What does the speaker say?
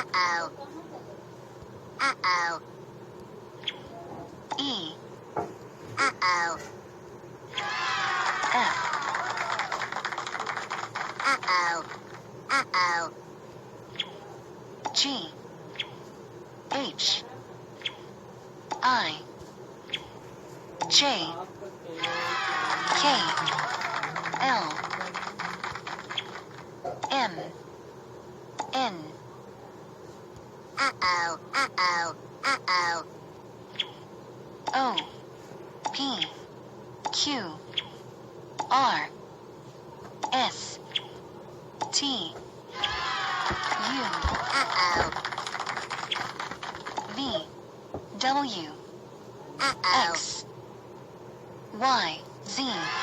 Uh-oh. Uh-oh. E, Uh-oh. F, Uh-oh. Uh-oh. G, H, I, J, K, L, M, N, Uh-oh. Uh-oh. Uh-oh. O, P, Q, R, S, T, U, Uh-oh. V, W, Uh-oh. X, Y, Z.